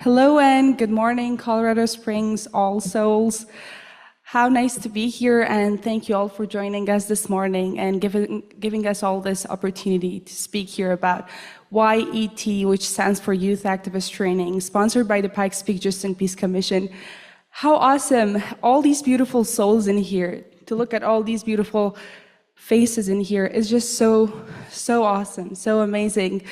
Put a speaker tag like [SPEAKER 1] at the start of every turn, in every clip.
[SPEAKER 1] Hello and good morning, Colorado Springs, All Souls. How nice to be here, and thank you all for joining us this morning and giving us all this opportunity to speak here about YET, which stands for Youth Activist Training, sponsored by the Pikes Peak Justice and Peace Commission. How awesome, all these beautiful souls in here. To look at all these beautiful faces in here is just so awesome, so amazing.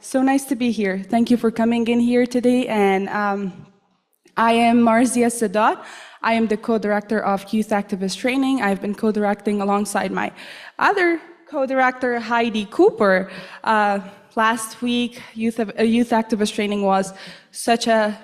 [SPEAKER 1] So nice to be here. Thank you for coming in here today. And I am Marzia Sadat. I am the co-director of Youth Activist Training. I've been co-directing alongside my other co-director, Heidi Cooper. Last week, Youth Activist Training was such an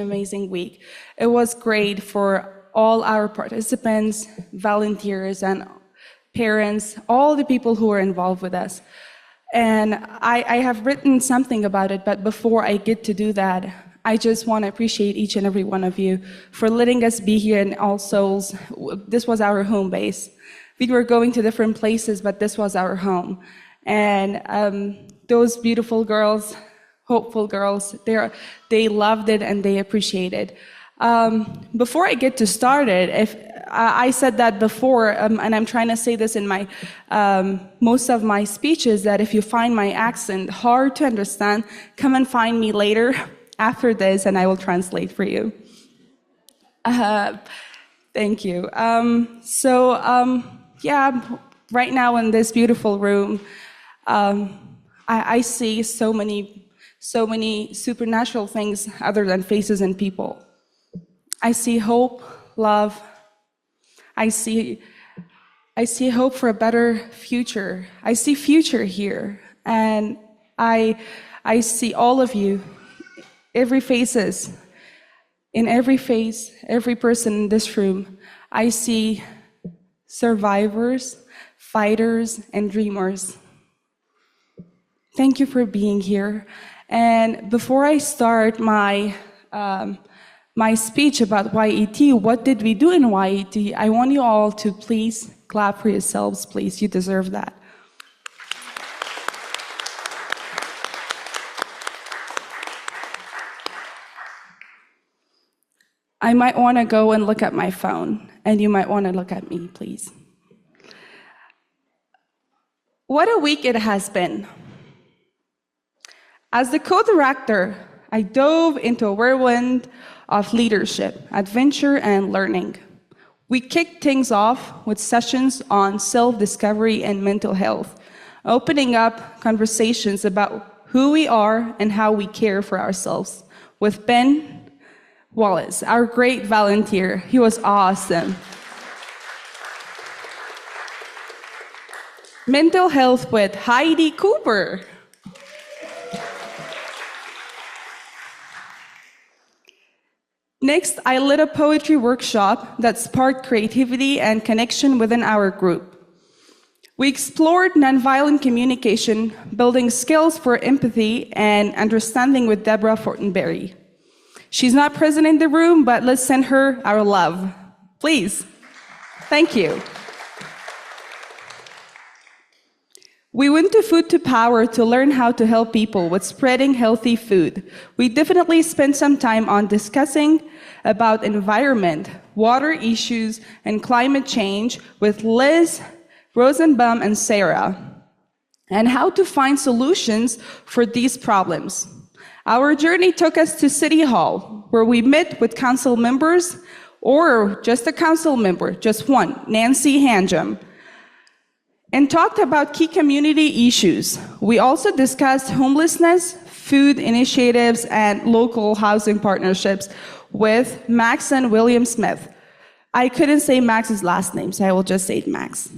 [SPEAKER 1] amazing week. It was great for all our participants, volunteers, and parents, all the people who were involved with us. And I have written something about it, but before I get to do that, I just want to appreciate each and every one of you for letting us be here in All Souls. This was our home base. We were going to different places, but this was our home. And those beautiful girls, hopeful girls, they loved it and they appreciated it. Before I get to started, if I said that before, and I'm trying to say this in my most of my speeches, that if you find my accent hard to understand, come and find me later after this, and I will translate for you. Thank you. Yeah, right now in this beautiful room, I see so many supernatural things other than faces and people. I see hope, love. I see hope for a better future. I see future here, and I see all of you, every faces, in every face, every person in this room. I see survivors, fighters, and dreamers. Thank you for being here. And before I start my speech about YET, what did we do in YET? I want you all to please clap for yourselves, please. You deserve that. I might want to go and look at my phone, and you might want to look at me, please. What a week it has been. As the co-director, I dove into a whirlwind of leadership, adventure, and learning. We kicked things off with sessions on self-discovery and mental health, opening up conversations about who we are and how we care for ourselves with Ben Wallace, our great volunteer. He was awesome. Mental health with Heidi Cooper. Next, I led a poetry workshop that sparked creativity and connection within our group. We explored nonviolent communication, building skills for empathy and understanding with Deborah Fortenberry. She's not present in the room, but let's send her our love. Please. Thank you. We went to Food to Power to learn how to help people with spreading healthy food. We definitely spent some time on discussing about environment, water issues, and climate change with Liz, Rosenbaum, and Sarah, and how to find solutions for these problems. Our journey took us to City Hall, where we met with council members, or just a council member, just one, Nancy Hanjum, and talked about key community issues. We also discussed homelessness, food initiatives, and local housing partnerships with Max and William Smith. I couldn't say Max's last name, so I will just say Max.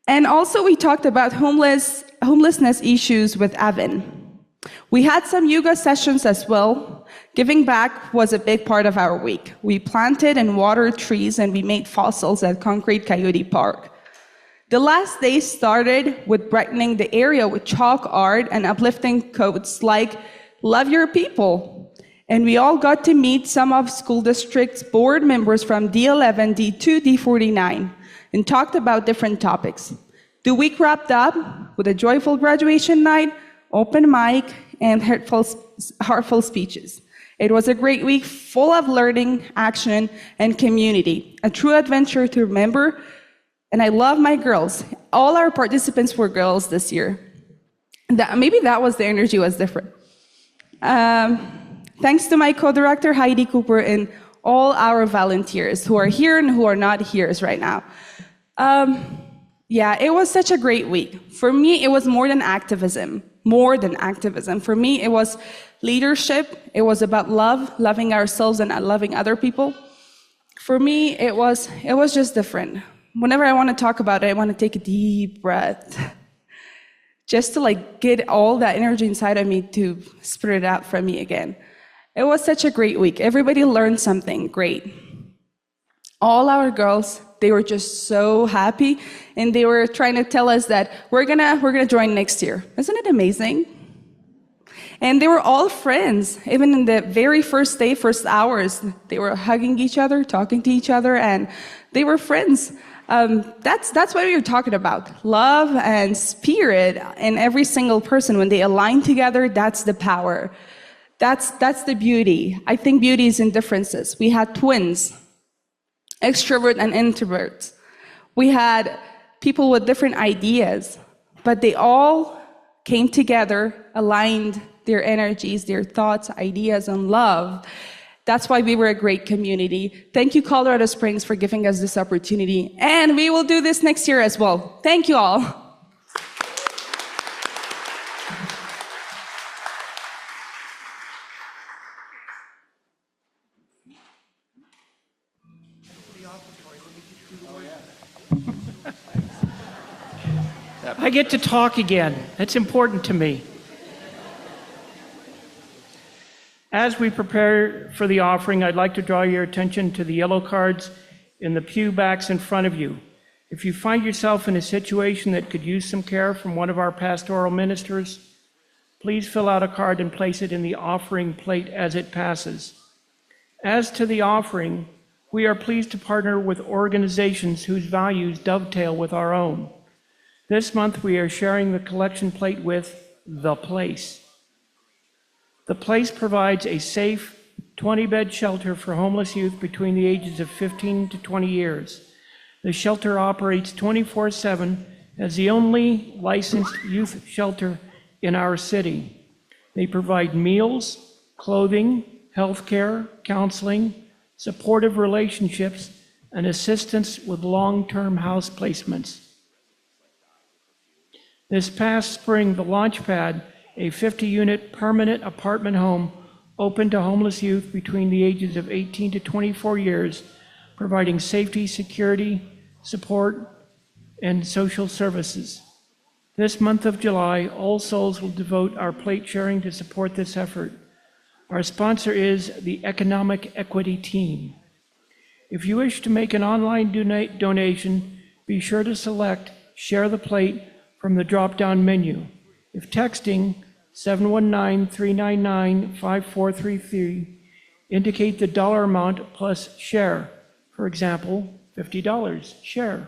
[SPEAKER 1] And also we talked about homelessness issues with Evan. We had some yoga sessions as well. Giving back was a big part of our week. We planted and watered trees, and we made fossils at Concrete Coyote Park. The last day started with brightening the area with chalk art and uplifting quotes like, "Love your people." And we all got to meet some of school district's board members from D11, D2, D49, and talked about different topics. The week wrapped up with a joyful graduation night, open mic, and heartful speeches. It was a great week full of learning, action, and community. A true adventure to remember. And I love my girls. All our participants were girls this year. Maybe that was the energy was different. Thanks to my co-director, Heidi Cooper, and all our volunteers who are here and who are not here right now. Yeah, it was such a great week. For me, it was more than activism. For me, it was leadership. It was about love, loving ourselves and loving other people. For me, it was just different. Whenever I want to talk about it, I want to take a deep breath, just to get all that energy inside of me to spread it out from me again. It was such a great week. Everybody learned something great. All our girls, they were just so happy, and they were trying to tell us that we're gonna join next year. Isn't it amazing? And they were all friends. Even in the very first day, first hours, they were hugging each other, talking to each other, and they were friends. That's what we were talking about. Love and spirit in every single person. When they align together, that's the power. That's the beauty. I think beauty is in differences. We had twins, extrovert and introvert. We had people with different ideas, but they all came together, aligned their energies, their thoughts, ideas, and love. That's why we were a great community. Thank you, Colorado Springs, for giving us this opportunity. And we will do this next year as well. Thank you all.
[SPEAKER 2] I get to talk again. That's important to me. As we prepare for the offering, I'd like to draw your attention to the yellow cards in the pew backs in front of you. If you find yourself in a situation that could use some care from one of our pastoral ministers, please fill out a card and place it in the offering plate as it passes. As to the offering, we are pleased to partner with organizations whose values dovetail with our own. This month, we are sharing the collection plate with The Place. The Place provides a safe 20-bed shelter for homeless youth between the ages of 15 to 20 years. The shelter operates 24/7 as the only licensed youth shelter in our city. They provide meals, clothing, health care, counseling, supportive relationships, and assistance with long-term house placements. This past spring, the Launchpad, a 50-unit permanent apartment home, opened to homeless youth between the ages of 18 to 24 years, providing safety, security, support, and social services. This month of July, All Souls will devote our plate sharing to support this effort. Our sponsor is the Economic Equity Team. If you wish to make an online donation, be sure to select Share the Plate from the drop-down menu. If texting 719-399-5433, indicate the dollar amount plus share. For example, $50, share.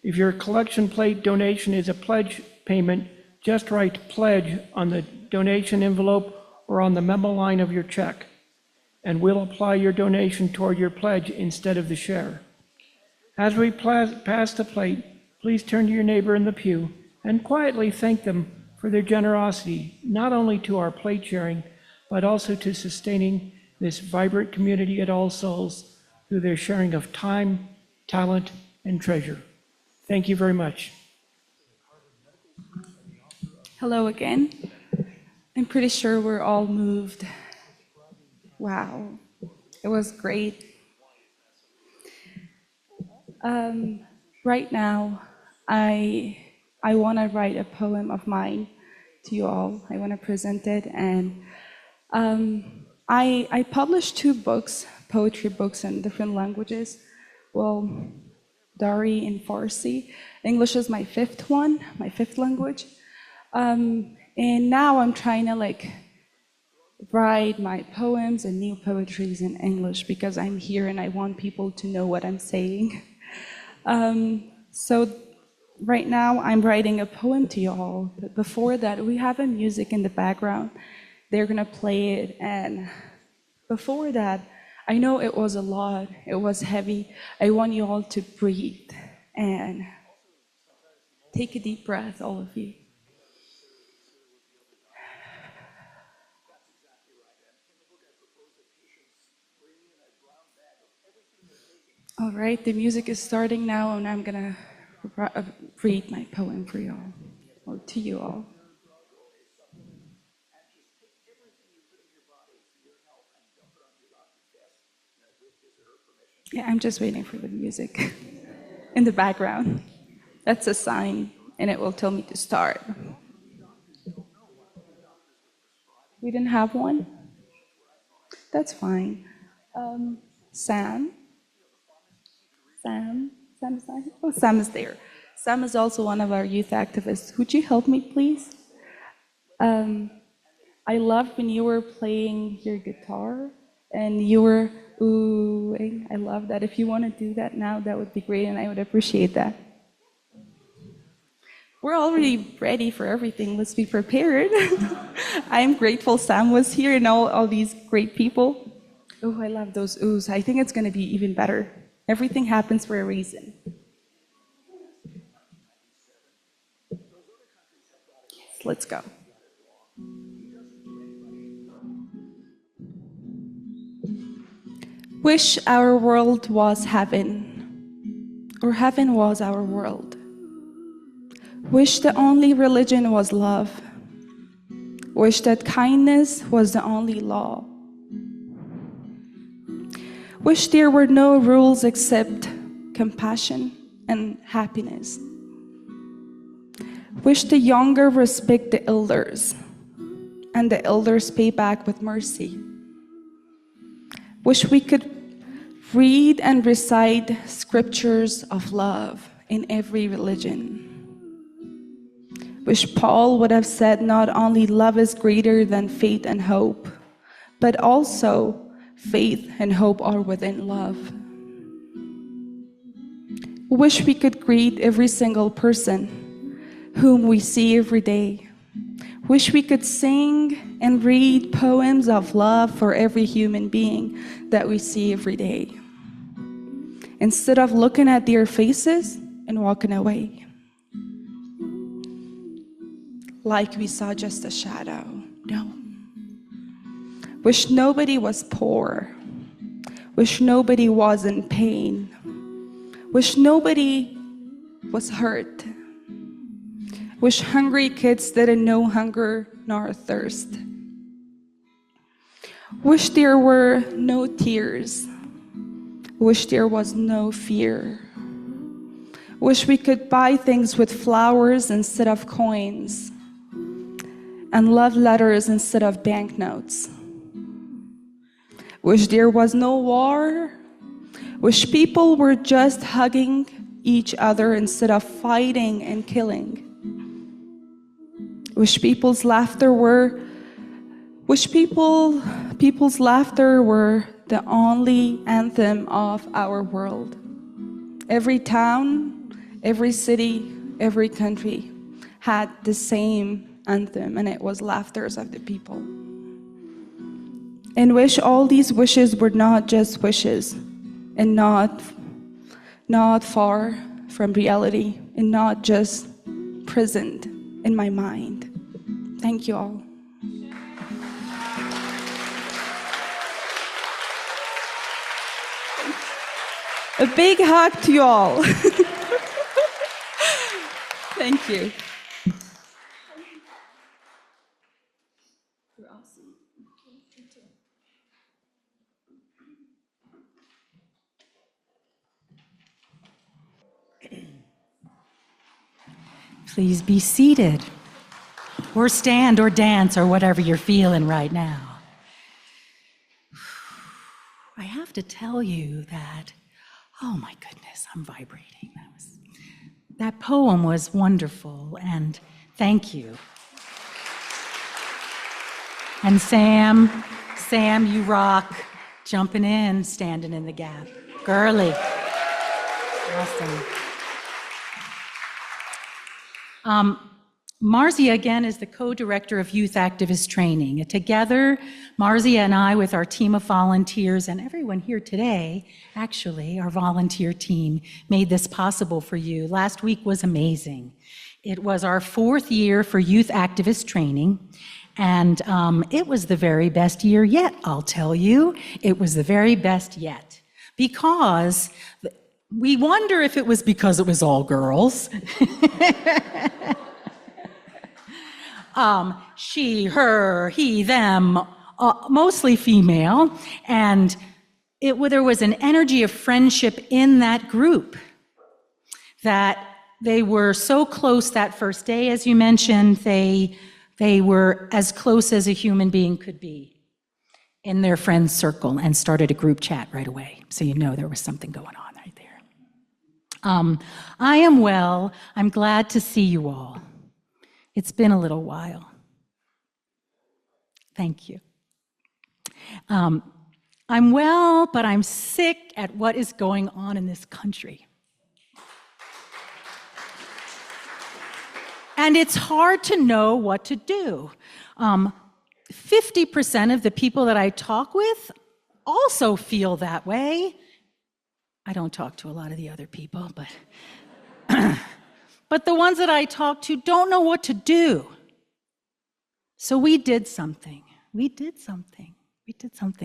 [SPEAKER 2] If your collection plate donation is a pledge payment, just write pledge on the donation envelope or on the memo line of your check, and we'll apply your donation toward your pledge instead of the share. As we pass the plate, please turn to your neighbor in the pew and quietly thank them for their generosity, not only to our plate sharing, but also to sustaining this vibrant community at All Souls through their sharing of time, talent, and treasure. Thank you very much.
[SPEAKER 1] Hello again. I'm pretty sure we're all moved. Wow, it was great. Right now, I want to write a poem of mine to you all. I want to present it, and I published 2 books, poetry books in different languages. Well, Dari and Farsi. English is my 5th one, my 5th language. And now I'm trying to write my poems and new poetries in English because I'm here and I want people to know what I'm saying. So Right now, I'm writing a poem to you all, but before that, we have a music in the background. They're gonna play it, and before that, I know it was a lot, it was heavy. I want you all to breathe and take a deep breath, all of you. All right, the music is starting now, and I'm gonna read my poem for you all, or to you all. Yeah, I'm just waiting for the music in the background. That's a sign, and it will tell me to start. We didn't have one? That's fine. Sam? Sam is not here? Oh, Sam is there. Sam is also one of our youth activists. Would you help me, please? I loved when you were playing your guitar and you were oohing. I love that. If you want to do that now, that would be great, and I would appreciate that. We're already ready for everything. Let's be prepared. I'm grateful Sam was here and all these great people. Oh, I love those oohs. I think it's going to be even better. Everything happens for a reason. Yes, let's go. Wish our world was heaven, or heaven was our world. Wish the only religion was love. Wish that kindness was the only law. Wish there were no rules except compassion and happiness. Wish the younger respect the elders, and the elders pay back with mercy. Wish we could read and recite scriptures of love in every religion. Wish Paul would have said not only love is greater than faith and hope, but also faith and hope are within love. Wish we could greet every single person whom we see every day. Wish we could sing and read poems of love for every human being that we see every day, instead of looking at their faces and walking away like we saw just a shadow. No. Wish nobody was poor. Wish nobody was in pain. Wish nobody was hurt. Wish hungry kids didn't know hunger nor thirst. Wish there were no tears. Wish there was no fear. Wish we could buy things with flowers instead of coins, and love letters instead of banknotes. Wish there was no war. Wish people were just hugging each other instead of fighting and killing. Wish people's laughter were the only anthem of our world. Every town, every city, every country had the same anthem, and it was laughters of the people. And wish all these wishes were not just wishes, and not far from reality, and not just present in my mind. Thank you all. A big hug to you all. Thank you. You're awesome.
[SPEAKER 3] Please be seated, or stand, or dance, or whatever you're feeling right now. I have to tell you that, oh my goodness, I'm vibrating. That poem was wonderful, and thank you. And Sam, you rock, jumping in, standing in the gap. Girly. Awesome. Marzia, again, is the co-director of Youth Activist Training. Together, Marzia and I, with our team of volunteers, and everyone here today, actually, our volunteer team, made this possible for you. Last week was amazing. It was our 4th year for Youth Activist Training, and it was the very best year yet, I'll tell you. It was the very best yet, because we wonder if it was because it was all girls. She, her, he, them, mostly female, and there was an energy of friendship in that group, that they were so close that first day, as you mentioned. They were as close as a human being could be in their friends' circle, and started a group chat right away, so you know there was something going on right there. I am well. I'm glad to see you all. It's been a little while. Thank you. I'm well, but I'm sick at what is going on in this country. And it's hard to know what to do. 50% of the people that I talk with also feel that way. I don't talk to a lot of the other people, but but the ones that I talk to don't know what to do. So we did something. We did something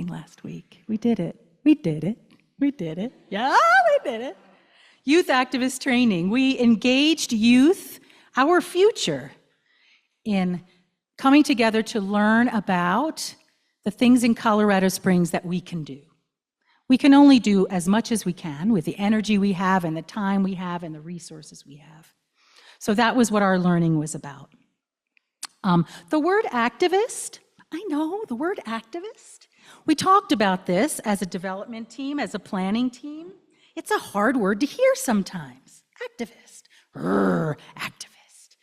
[SPEAKER 3] last week. We did it. Yeah, we did it. Youth Activist Training. We engaged youth, our future, in coming together to learn about the things in Colorado Springs that we can do. We can only do as much as we can with the energy we have and the time we have and the resources we have. So that was what our learning was about. The word activist, I know, the word activist. We talked about this as a development team, as a planning team. It's a hard word to hear sometimes. Activist, activist.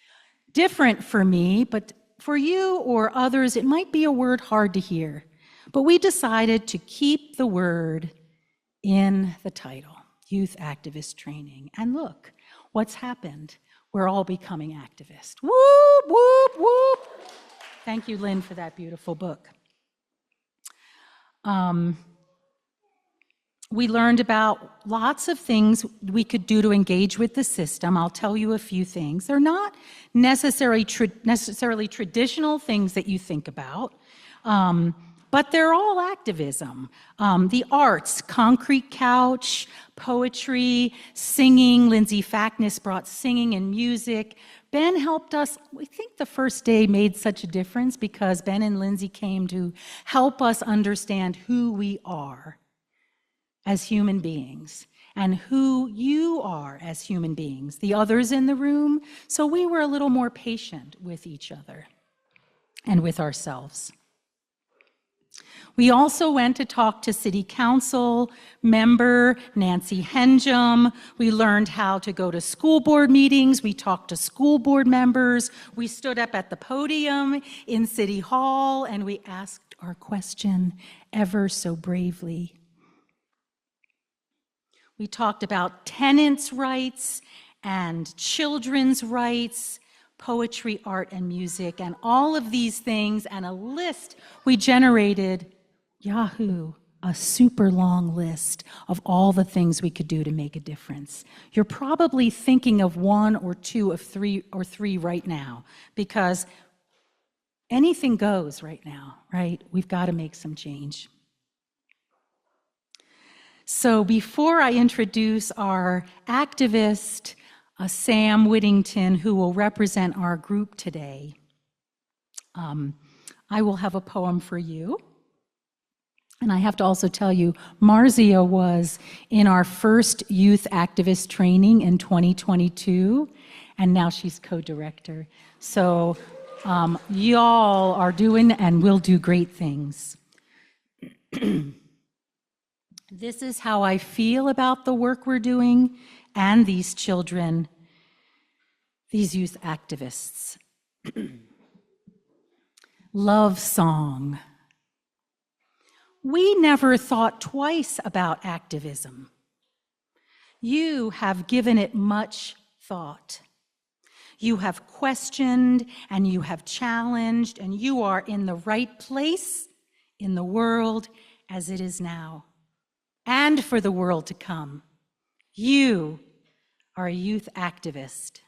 [SPEAKER 3] Different for me, but for you or others, it might be a word hard to hear. But we decided to keep the word in the title, Youth Activist Training. And look, what's happened? We're all becoming activists. Whoop, whoop, whoop. Thank you, Lynn, for that beautiful book. We learned about lots of things we could do to engage with the system. I'll tell you a few things. They're not necessarily traditional things that you think about, but they're all activism. The arts, concrete couch, poetry, singing. Lindsay Fackness brought singing and music. Ben helped us. We think the first day made such a difference because Ben and Lindsay came to help us understand who we are as human beings and who you are as human beings, the others in the room. So we were a little more patient with each other and with ourselves. We also went to talk to City Council member Nancy Henjum. We learned how to go to school board meetings. We talked to school board members. We stood up at the podium in City Hall and we asked our question ever so bravely. We talked about tenants' rights and children's rights, poetry, art, and music, and all of these things, and a list we generated. Yahoo, a super long list of all the things we could do to make a difference. You're probably thinking of one or two of three right now, because anything goes right now, right? We've got to make some change. So before I introduce our activist, Sam Whittington, who will represent our group today, I will have a poem for you. And I have to also tell you, Marzia was in our first youth activist training in 2022, and now she's co-director. So y'all are doing and will do great things. This is how I feel about the work we're doing and these children, these youth activists. Love song. We never thought twice about activism. You have given it much thought. You have questioned and you have challenged, and you are in the right place in the world as it is now and for the world to come. You are a youth activist.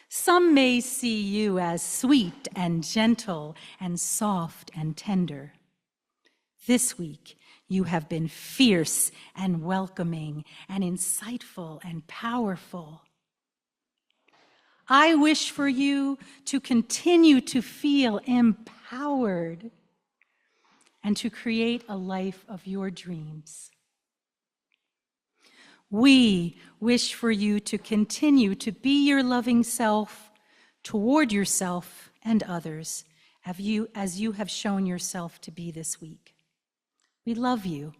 [SPEAKER 3] Some may see you as sweet and gentle and soft and tender. This week, you have been fierce and welcoming and insightful and powerful. I wish for you to continue to feel empowered and to create a life of your dreams. We wish for you to continue to be your loving self toward yourself and others, as you have shown yourself to be this week. We love you,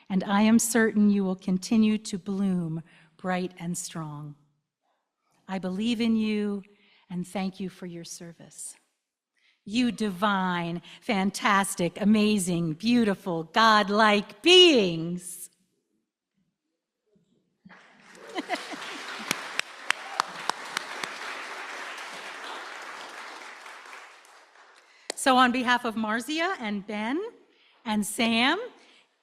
[SPEAKER 3] and I am certain you will continue to bloom bright and strong. I believe in you, and thank you for your service. You divine, fantastic, amazing, beautiful, God-like beings. So on behalf of Marzia and Ben and Sam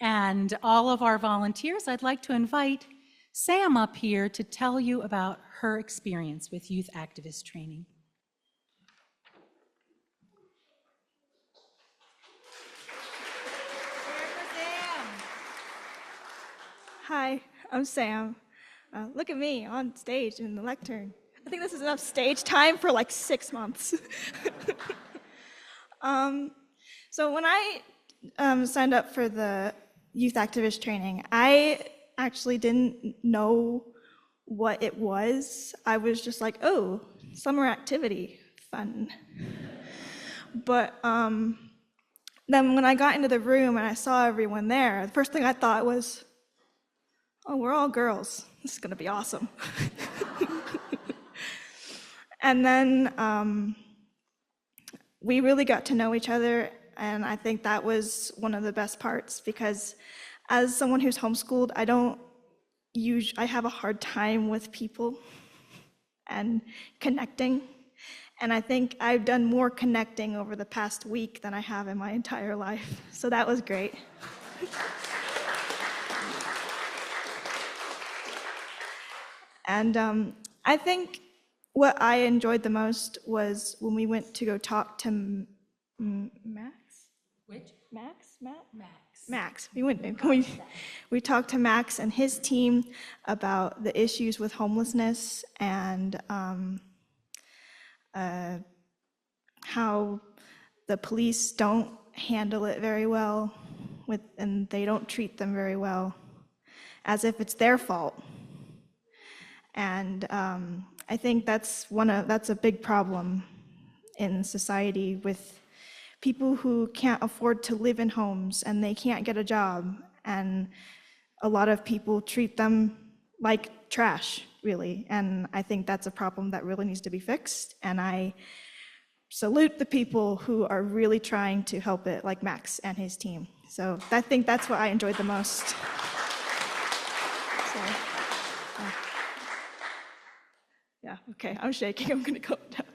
[SPEAKER 3] and all of our volunteers, I'd like to invite Sam up here to tell you about her experience with youth activist training.
[SPEAKER 4] Hi, I'm Sam. Look at me on stage in the lectern. I think this is enough stage time for like 6 months. So when I signed up for the youth activist training, I actually didn't know what it was. I was just like, oh, summer activity, fun. But then when I got into the room and I saw everyone there, the first thing I thought was, oh, we're all girls. This is gonna be awesome. And then we really got to know each other, and I think that was one of the best parts, because as someone who's homeschooled, I have a hard time with people and connecting. And I think I've done more connecting over the past week than I have in my entire life. So that was great. And I think what I enjoyed the most was when we went to go talk to Max?
[SPEAKER 3] Which?
[SPEAKER 4] Max? Matt?
[SPEAKER 3] Max.
[SPEAKER 4] Max. We talked to Max and his team about the issues with homelessness and how the police don't handle it very well, and they don't treat them very well, as if it's their fault. And I think that's a big problem in society, with people who can't afford to live in homes and they can't get a job, and a lot of people treat them like trash, really. And I think that's a problem that really needs to be fixed, and I salute the people who are really trying to help it, like Max and his team. So I think that's what I enjoyed the most. So, yeah, okay, I'm shaking, I'm gonna go down.